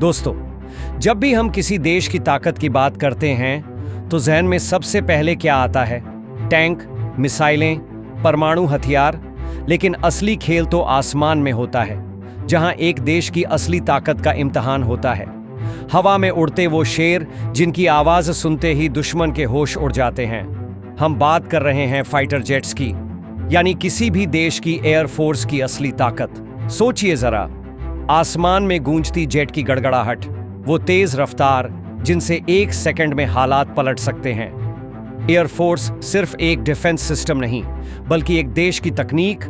दोस्तों, जब भी हम किसी देश की ताकत की बात करते हैं तो जहन में सबसे पहले क्या आता है? टैंक, मिसाइलें, परमाणु हथियार। लेकिन असली खेल तो आसमान में होता है, जहां एक देश की असली ताकत का इम्तिहान होता है। हवा में उड़ते वो शेर जिनकी आवाज सुनते ही दुश्मन के होश उड़ जाते हैं। हम बात कर रहे हैं फाइटर जेट्स की, यानी किसी भी देश की एयरफोर्स की असली ताकत। सोचिए जरा, आसमान में गूंजती जेट की गड़गड़ाहट, वो तेज रफ्तार जिनसे एक सेकंड में हालात पलट सकते हैं। एयरफोर्स सिर्फ एक डिफेंस सिस्टम नहीं, बल्कि एक देश की तकनीक,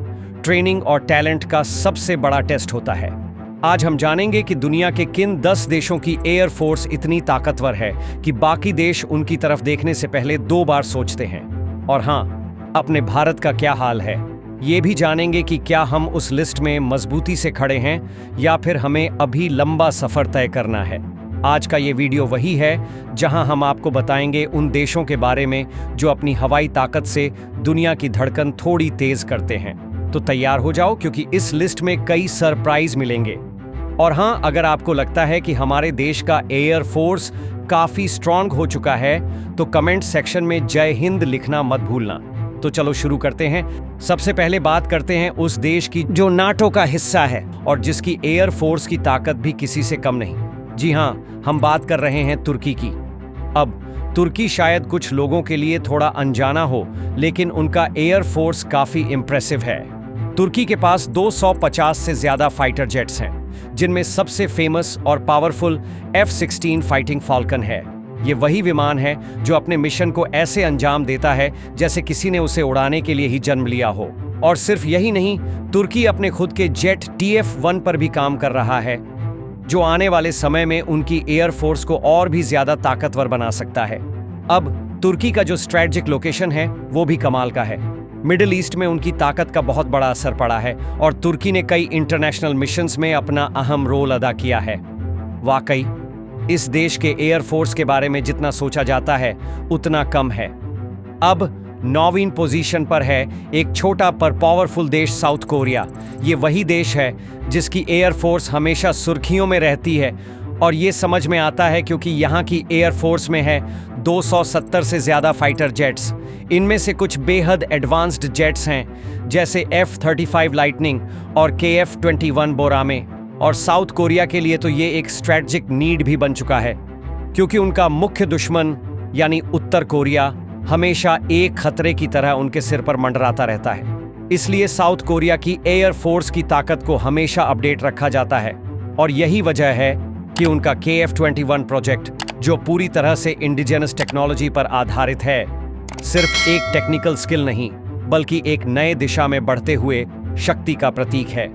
ट्रेनिंग और टैलेंट का सबसे बड़ा टेस्ट होता है। आज हम जानेंगे कि दुनिया के किन 10 देशों की एयरफोर्स इतनी ताकतवर है कि बाकी देश उनकी तरफ देखने से पहले 2 बार सोचते हैं। और हाँ, अपने भारत का क्या हाल है, ये भी जानेंगे कि क्या हम उस लिस्ट में मजबूती से खड़े हैं या फिर हमें अभी लंबा सफर तय करना है। आज का ये वीडियो वही है जहां हम आपको बताएंगे उन देशों के बारे में जो अपनी हवाई ताकत से दुनिया की धड़कन थोड़ी तेज करते हैं। तो तैयार हो जाओ, क्योंकि इस लिस्ट में कई सरप्राइज मिलेंगे। और हाँ, अगर आपको लगता है कि हमारे देश का एयरफोर्स काफी स्ट्रांग हो चुका है तो कमेंट सेक्शन में जय हिंद लिखना मत भूलना। तो चलो शुरू करते हैं। सबसे पहले बात करते हैं उस देश की जो नाटो का हिस्सा है और जिसकी एयरफोर्स की ताकत भी किसी से कम नहीं। जी हाँ, हम बात कर रहे हैं तुर्की की। अब तुर्की शायद कुछ लोगों के लिए थोड़ा अनजाना हो, लेकिन उनका एयरफोर्स काफी इंप्रेसिव है। तुर्की के पास 250 से ज्यादा फाइटर जेट्स हैं, जिनमें सबसे फेमस और पावरफुल F-16 फाइटिंग फाल्कन है। ये वही विमान है जो अपने मिशन को ऐसे अंजाम देता है जैसे किसी ने उसे उड़ाने के लिए ही जन्म लिया हो। और सिर्फ यही नहीं, तुर्की अपने खुद के जेट TF-1 पर भी काम कर रहा है, जो आने वाले समय में उनकी एयरफोर्स को और भी ज्यादा ताकतवर बना सकता है। अब तुर्की का जो स्ट्रेटेजिक लोकेशन है वो भी कमाल का है। मिडिल ईस्ट में उनकी ताकत का बहुत बड़ा असर पड़ा है और तुर्की ने कई इंटरनेशनल मिशंस में अपना अहम रोल अदा किया है। वाकई इस देश के एयरफोर्स के बारे में जितना सोचा जाता है उतना कम है। अब 9वीं पोजीशन पर है एक छोटा पर पावरफुल देश साउथ कोरिया। ये वही देश है जिसकी एयरफोर्स हमेशा सुर्खियों में रहती है, और ये समझ में आता है क्योंकि यहाँ की एयरफोर्स में है 270 से ज्यादा फाइटर जेट्स। इनमें से कुछ बेहद एडवांस्ड जेट्स हैं, जैसे F-35 लाइटनिंग और KF-21 बोरामे। और साउथ कोरिया के लिए तो ये एक स्ट्रेटेजिक नीड भी बन चुका है, क्योंकि उनका मुख्य दुश्मन यानी उत्तर कोरिया हमेशा एक खतरे की तरह उनके सिर पर मंडराता रहता है। इसलिए साउथ कोरिया की एयरफोर्स की ताकत को हमेशा अपडेट रखा जाता है। और यही वजह है कि उनका KF-21 प्रोजेक्ट, जो पूरी तरह से इंडिजिनस टेक्नोलॉजी पर आधारित है, सिर्फ एक टेक्निकल स्किल नहीं बल्कि एक नए दिशा में बढ़ते हुए शक्ति का प्रतीक है।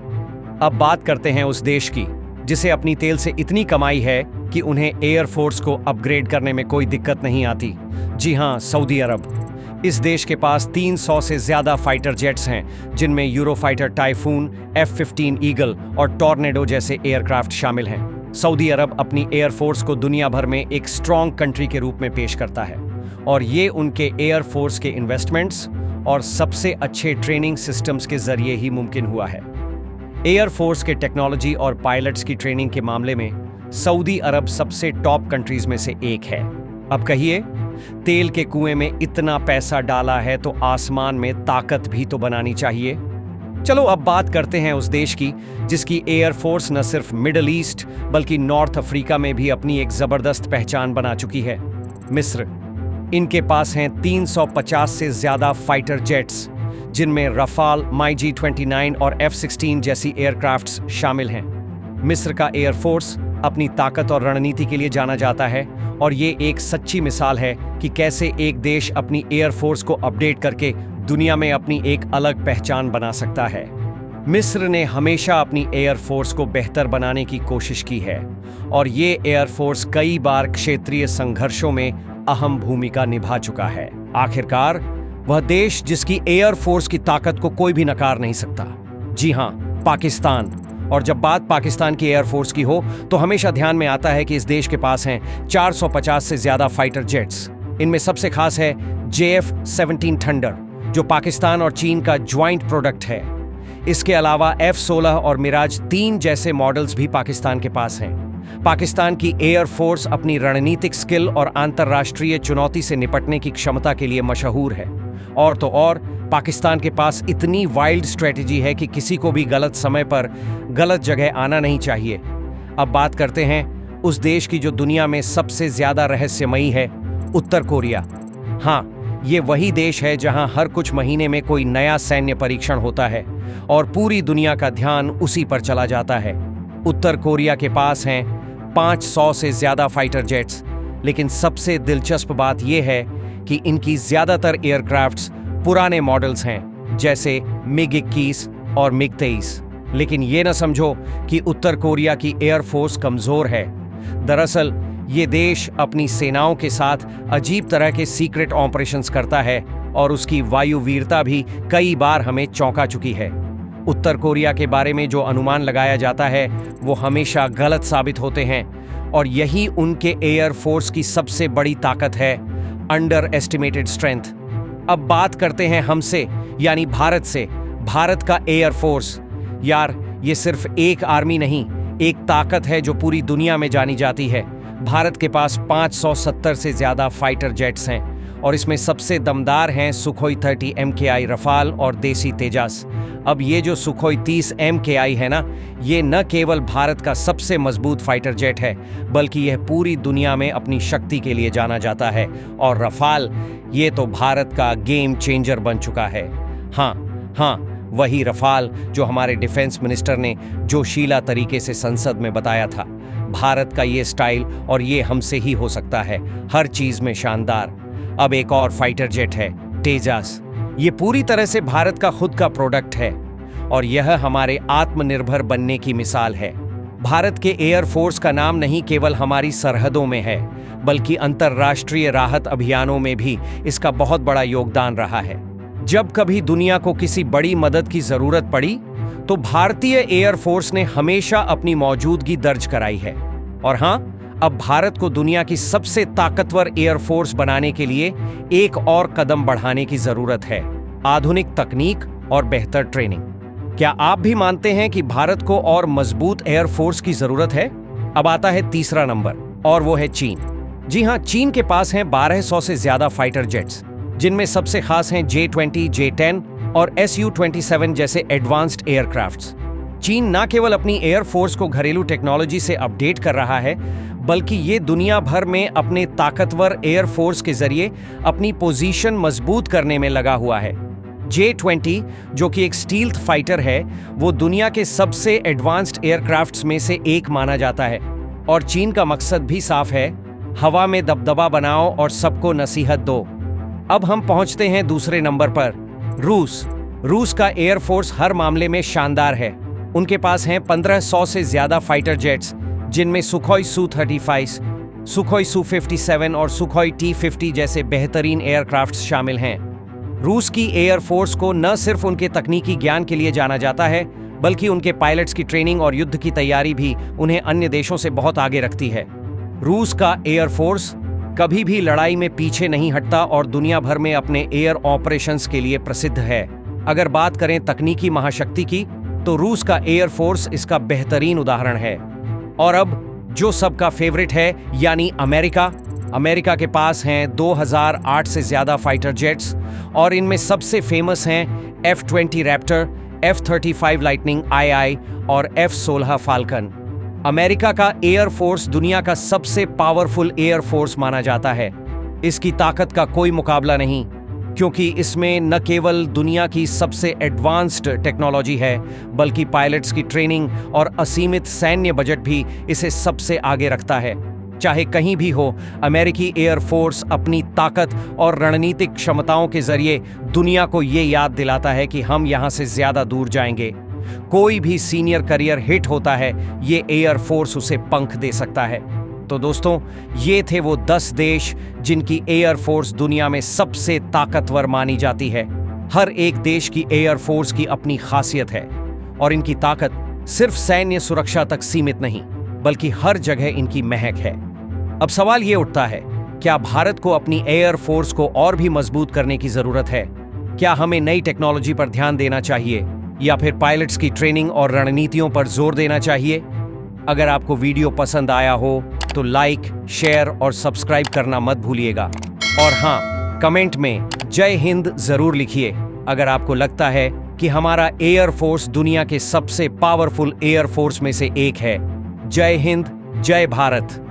अब बात करते हैं उस देश की जिसे अपनी तेल से इतनी कमाई है कि उन्हें एयरफोर्स को अपग्रेड करने में कोई दिक्कत नहीं आती। जी हाँ, सऊदी अरब। इस देश के पास 300 से ज्यादा फाइटर जेट्स हैं, जिनमें यूरोफाइटर टाइफून, F-15 ईगल और टॉर्नेडो जैसे एयरक्राफ्ट शामिल हैं। सऊदी अरब अपनी एयरफोर्स को दुनिया भर में एक स्ट्रॉन्ग कंट्री के रूप में पेश करता है, और ये उनके एयरफोर्स के इन्वेस्टमेंट्स और सबसे अच्छे ट्रेनिंग सिस्टम्स के जरिए ही मुमकिन हुआ है। एयरफोर्स के टेक्नोलॉजी और पायलट्स की ट्रेनिंग के मामले में सऊदी अरब सबसे टॉप कंट्रीज में से एक है। अब कहिए, तेल के कुएं में इतना पैसा डाला है तो आसमान में ताकत भी तो बनानी चाहिए। चलो अब बात करते हैं उस देश की जिसकी एयरफोर्स न सिर्फ मिडिल ईस्ट बल्कि नॉर्थ अफ्रीका में भी अपनी एक जबरदस्त पहचान बना चुकी है, मिस्र। इनके पास हैं 350 से ज्यादा फाइटर जेट्स, जिनमें रफाल, MiG-29 और F-16 जैसी एयरक्राफ्ट्स शामिल हैं। मिस्र का एयरफोर्स अपनी ताकत और रणनीति के लिए जाना जाता है, और ये एक सच्ची मिसाल है कि कैसे एक देश अपनी एयरफोर्स को अपडेट करके दुनिया में अपनी एक अलग पहचान बना सकता है। मिस्र ने हमेशा अपनी एयरफोर्स को बेहतर बनाने की कोशिश की है, और ये एयरफोर्स कई बार क्षेत्रीय संघर्षों में अहम भूमिका निभा चुका है। आखिरकार वह देश जिसकी एयरफोर्स की ताकत को कोई भी नकार नहीं सकता। जी हाँ, पाकिस्तान। और जब बात पाकिस्तान की एयरफोर्स की हो तो हमेशा ध्यान में आता है कि इस देश के पास हैं 450 से ज्यादा फाइटर जेट्स। इनमें सबसे खास है JF-17 थंडर, जो पाकिस्तान और चीन का ज्वाइंट प्रोडक्ट है। इसके अलावा F-16 और मिराज 3 जैसे मॉडल्स भी पाकिस्तान के पास हैं। पाकिस्तान की एयर फोर्स अपनी रणनीतिक स्किल और अंतर्राष्ट्रीय चुनौती से निपटने की क्षमता के लिए मशहूर है। और तो और पाकिस्तान के पास इतनी वाइल्ड स्ट्रेटजी है कि किसी को भी गलत समय पर गलत जगह आना नहीं चाहिए। अब बात करते हैं उस देश की जो दुनिया में सबसे ज्यादा रहस्यमयी है, उत्तर कोरिया। हाँ, ये वही देश है जहां हर कुछ महीने में कोई नया सैन्य परीक्षण होता है और पूरी दुनिया का ध्यान उसी पर चला जाता है। उत्तर कोरिया के पास हैं 500 से ज्यादा फाइटर जेट्स, लेकिन सबसे दिलचस्प बात यह है कि इनकी ज्यादातर एयरक्राफ्ट्स पुराने मॉडल्स हैं, जैसे मिग-21 और मिग-23। लेकिन ये न समझो कि उत्तर कोरिया की एयरफोर्स कमजोर है। दरअसल ये देश अपनी सेनाओं के साथ अजीब तरह के सीक्रेट ऑपरेशंस करता है और उसकी वायु वीरता भी कई बार हमें चौंका चुकी है। उत्तर कोरिया के बारे में जो अनुमान लगाया जाता है वो हमेशा गलत साबित होते हैं और यही उनके एयर फोर्स की सबसे बड़ी ताकत है, अंडर एस्टिमेटेड स्ट्रेंथ। अब बात करते हैं हमसे, यानी भारत से। भारत का एयर फोर्स, यार ये सिर्फ एक आर्मी नहीं, एक ताकत है जो पूरी दुनिया में जानी जाती है। भारत के पास 570 से ज्यादा फाइटर जेट्स हैं और इसमें सबसे दमदार हैं सुखोई 30 MKI रफाल और देसी तेजास। अब ये जो सुखोई 30 MKI है ना, ये न केवल भारत का सबसे मजबूत फाइटर जेट है, बल्कि यह पूरी दुनिया में अपनी शक्ति के लिए जाना जाता है। और रफाल, ये तो भारत का गेम चेंजर बन चुका है। हाँ, वही रफाल जो हमारे डिफेंस मिनिस्टर ने जोशीला तरीके से संसद में बताया था। भारत का ये स्टाइल और ये हमसे ही हो सकता है, हर चीज में शानदार। अब एक और फाइटर जेट है, तेजास। ये पूरी तरह से भारत का खुद का प्रोडक्ट है और यह हमारे आत्मनिर्भर बनने की मिसाल है। भारत के एयर फोर्स का नाम नहीं केवल हमारी सरहदों में है, बल्कि अंतर्राष्ट्रीय राहत अभियानों में भी इसका बहुत बड़ा योगदान रहा है। जब कभी दुनिया को किसी बड़ी मदद की जरूरत पड़ी तो भारतीय एयर फोर्स ने हमेशा अपनी मौजूदगी दर्ज कराई है। और हाँ, अब भारत को दुनिया की सबसे ताकतवर एयर फोर्स बनाने के लिए एक और कदम बढ़ाने की जरूरत है, आधुनिक तकनीक और बेहतर ट्रेनिंग। क्या आप भी मानते हैं कि भारत को और मजबूत एयर फोर्स की जरूरत है? अब आता है तीसरा नंबर, और वो है चीन। जी हाँ, चीन के पास हैं 1200 से ज्यादा फाइटर जेट्स, जिनमें सबसे खास हैं J-20, J-10 और Su-27 जैसे एडवांस्ड एयरक्राफ्ट्स। चीन न केवल अपनी एयर फोर्स को घरेलू टेक्नोलॉजी से अपडेट कर रहा है, बल्कि ये दुनिया भर में अपने ताकतवर एयर फोर्स के जरिए अपनी पोजीशन मजबूत करने में लगा हुआ है। J-20, जो कि एक स्टील्थ फाइटर है, वो दुनिया के सबसे एडवांस्ड एयरक्राफ्ट्स में से एक माना जाता है। और चीन का मकसद भी साफ है, हवा में दबदबा बनाओ और सबको नसीहत दो। अब हम पहुंचते हैं दूसरे नंबर पर, रूस का एयर फोर्स हर मामले में शानदार है। उनके पास हैं 1500 से ज्यादा फाइटर जेट्स, जिनमें सुखोई Su-35, सुखोई Su-57 और सुखोई T-50 जैसे बेहतरीन एयरक्राफ्ट्स शामिल हैं। रूस की एयर फोर्स को न सिर्फ उनके तकनीकी ज्ञान के लिए जाना जाता है, बल्कि उनके पायलट्स की ट्रेनिंग और युद्ध की तैयारी भी उन्हें अन्य देशों से बहुत आगे रखती है। रूस का एयर फोर्स कभी भी लड़ाई में पीछे नहीं हटता और दुनिया भर में अपने एयर ऑपरेशंस के लिए प्रसिद्ध है। अगर बात करें तकनीकी महाशक्ति की, तो रूस का एयर फोर्स इसका बेहतरीन उदाहरण है। और अब जो सबका फेवरेट है, यानी अमेरिका के पास हैं 2008 से ज्यादा फाइटर जेट्स और इनमें सबसे फेमस हैं F-20 Raptor, F-35 lightning II और F-16 फाल्कन। अमेरिका का एयर फोर्स दुनिया का सबसे पावरफुल एयर फोर्स माना जाता है। इसकी ताकत का कोई मुकाबला नहीं, क्योंकि इसमें न केवल दुनिया की सबसे एडवांस्ड टेक्नोलॉजी है, बल्कि पायलट्स की ट्रेनिंग और असीमित सैन्य बजट भी इसे सबसे आगे रखता है। चाहे कहीं भी हो, अमेरिकी एयर फोर्स अपनी ताकत और रणनीतिक क्षमताओं के जरिए दुनिया को ये याद दिलाता है कि हम यहाँ से ज्यादा दूर जाएंगे। कोई भी सीनियर करियर हिट होता है, ये एयर फोर्स उसे पंख दे सकता है। तो दोस्तों, ये थे वो 10 देश जिनकी एयर फोर्स दुनिया में सबसे ताकतवर मानी जाती है। हर एक देश की एयर फोर्स की अपनी खासियत है और इनकी ताकत सिर्फ सैन्य सुरक्षा तक सीमित नहीं, बल्कि हर जगह इनकी महक है। अब सवाल ये उठता है, क्या भारत को अपनी एयर फोर्स को और भी मजबूत करने की जरूरत है? क्या हमें नई टेक्नोलॉजी पर ध्यान देना चाहिए या फिर पायलट्स की ट्रेनिंग और रणनीतियों पर जोर देना चाहिए? अगर आपको वीडियो पसंद आया हो तो लाइक, शेयर और सब्सक्राइब करना मत भूलिएगा। और हाँ, कमेंट में जय हिंद जरूर लिखिए अगर आपको लगता है कि हमारा एयर फोर्स दुनिया के सबसे पावरफुल एयर फोर्स में से एक है। जय हिंद, जय भारत।